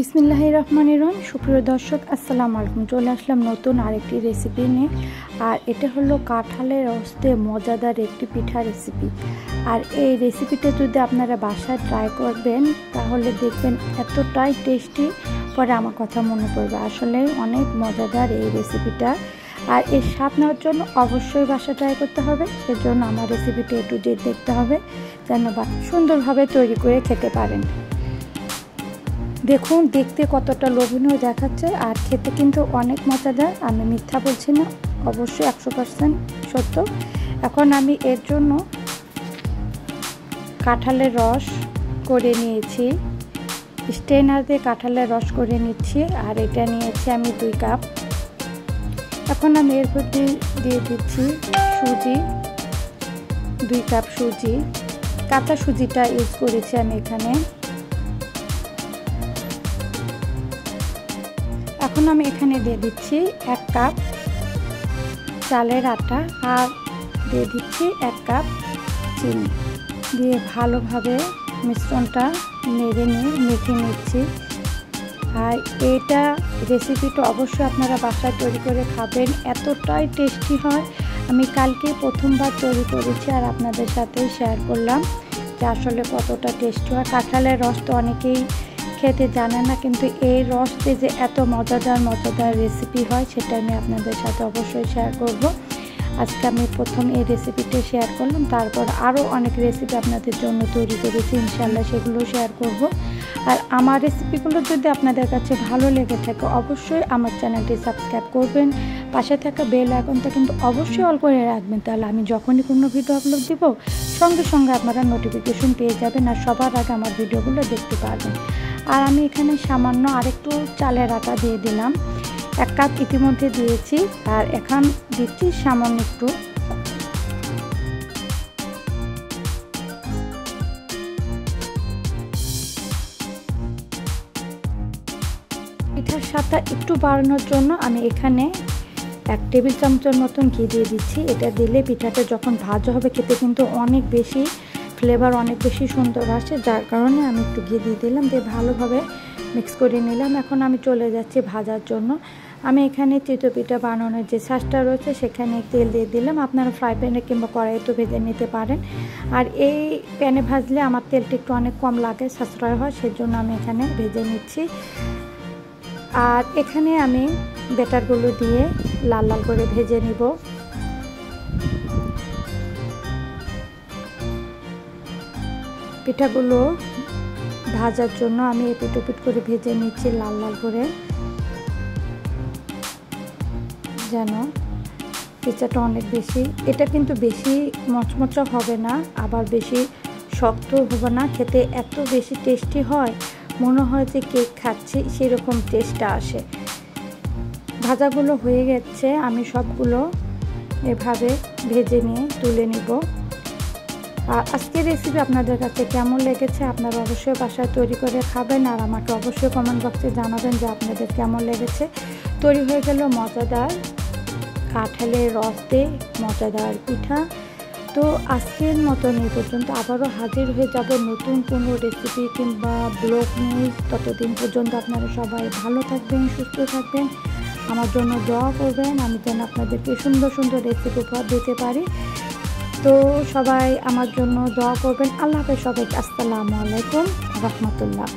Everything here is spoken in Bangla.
বিসমিল্লাহির রহমানির রহিম। সুপ্রিয় দর্শক, আসসালামু আলাইকুম। চলে আসলাম নতুন আরেকটি রেসিপি নিয়ে। আর এটা হলো কাঁঠালের রস দিয়ে মজাদার একটি পিঠা রেসিপি। আর এই রেসিপিটা যদি আপনারা বাসায় ট্রাই করবেন তাহলে দেখবেন এতটাই টেস্টি, পরে আমার কথা মনে পড়বে। আসলে অনেক মজাদার এই রেসিপিটা। আর এর স্বাদ নেওয়ার জন্য অবশ্যই বাসা ট্রাই করতে হবে। সেজন্য আমার রেসিপিটা একটু দেখতে হবে যেন সুন্দরভাবে তৈরি করে খেতে পারেন। দেখুন, দেখতে কতটা লোভনীয় দেখাচ্ছে আর খেতে কিন্তু অনেক মজাদার। আমি মিথ্যা বলছি না, অবশ্যই 100% সত্য। এখন আমি এর জন্য কাঁঠালের রস করে নিয়েছি, স্ট্রেনার দিয়ে কাঁঠালের রস করে নিচ্ছি। আর এটা নিয়েছি আমি 2 কাপ। এখন আমি এর মধ্যে দিয়ে দিচ্ছি সুজি, 2 কাপ সুজি। কাঁচা সুজিটা ইউজ করেছি আমি এখানে। এখন আমি এখানে দিয়ে দিচ্ছি 1 কাপ চালের আটা আর দিয়ে দিচ্ছি 1 কাপ চিনি দিয়ে ভালোভাবে মিশ্রণটা নেড়ে নিয়ে মেখে নিচ্ছি। আর এটা রেসিপিটা অবশ্যই আপনারা বাসায় তৈরি করে খাবেন, এতটাই টেস্টি হয়। আমি কালকে প্রথমবার তৈরি করেছি আর আপনাদের সাথে শেয়ার করলাম যে আসলে কতটা টেস্টি হয়। কাঁঠালের রস তো অনেকেই খেতে জানে না, কিন্তু এই রস দিয়ে যে এত মজাদার রেসিপি হয় সেটা আমি আপনাদের সাথে অবশ্যই শেয়ার করব। আজকে আমি প্রথম এই রেসিপিটা শেয়ার করলাম, তারপর আরও অনেক রেসিপি আপনাদের জন্য তৈরি করেছি, ইনশাল্লাহ সেগুলো শেয়ার করব। আর আমার রেসিপিগুলো যদি আপনাদের কাছে ভালো লেগে থাকে অবশ্যই আমার চ্যানেলটি সাবস্ক্রাইব করবেন, পাশে থাকা বেল আইকনটা কিন্তু অবশ্যই অল করে রাখবেন, তাহলে আমি যখনই কোনো ভিডিও আপলোড দিব সঙ্গে সঙ্গে আপনারা নোটিফিকেশন পেয়ে যাবেন আর সবার আগে আমার ভিডিওগুলো দেখতে পারবেন। আর আমি এখানে সামান্য আরেকটু চালের আটা দিয়ে দিলাম, 1 কাপ ইতিমধ্যে দিয়েছি। আর এখন দিচ্ছি সামান্য একটু। পিঠার স্বাদটা একটু বাড়ানোর জন্য আমি এখানে 1 টেবিল চামচের মতন ঘি দিয়ে দিচ্ছি। এটা দিলে পিঠাটা যখন ভাজা হবে খেতে কিন্তু অনেক বেশি ফ্লেভার, অনেক বেশি সুন্দর আসে, যার কারণে আমি একটু ঘি দিয়ে দিলাম, দিয়ে ভালোভাবে মিক্স করে নিলাম। এখন আমি চলে যাচ্ছি ভাজার জন্য। আমি এখানে চিতই পিঠা বানানোর যে ছাঁচটা রয়েছে সেখানে তেল দিয়ে দিলাম। আপনারা ফ্রাই প্যানে কিংবা কড়াইতে ভেজে নিতে পারেন। আর এই প্যানে ভাজলে আমার তেলটা একটু অনেক কম লাগে, সাশ্রয় হয়, সেজন্য আমি এখানে ভেজে নিচ্ছি। আর এখানে আমি ব্যাটারগুলো দিয়ে লাল লাল করে ভেজে নিব। পিঠাগুলো ভাজার জন্য আমি এপিট ওপিট করে ভেজে নিচ্ছি লাল লাল করে, যেন পিঠাটা অনেক বেশি, এটা কিন্তু বেশি মচমচা হবে না আবার বেশি শক্ত হবে না, খেতে এত বেশি টেস্টি হয়, মনে হয় যে কেক খাচ্ছি সেরকম টেস্টটা আসে। ভাজাগুলো হয়ে গেছে, আমি সবগুলো এভাবে ভেজে নিয়ে তুলে নিব। আর আজকের রেসিপি আপনাদের কাছে কেমন লেগেছে আপনারা অবশ্যই বাসায় তৈরি করে খাবেন আর আমাকে অবশ্যই কমেন্ট বক্সে জানাবেন যে আপনাদের কেমন লেগেছে। তৈরি হয়ে গেল মজাদার কাঁঠালের রস দিয়ে মজাদার পিঠা। তো আজকের মতন এই পর্যন্ত, আবারও হাজির হয়ে যাব নতুন কোনো রেসিপি কিংবা ব্লগ নিয়ে। ততদিন পর্যন্ত আপনারা সবাই ভালো থাকবেন, সুস্থ থাকবেন, আমার জন্য দোয়া করবেন, আমি যেন আপনাদেরকে সুন্দর সুন্দর রেসিপি উপহার দিতে পারি। তো সবাই আমার জন্য দোয়া করবেন। আল্লাহ হাফেজ সবাইকে। আসসালামু আলাইকুম রহমতুল্লাহ।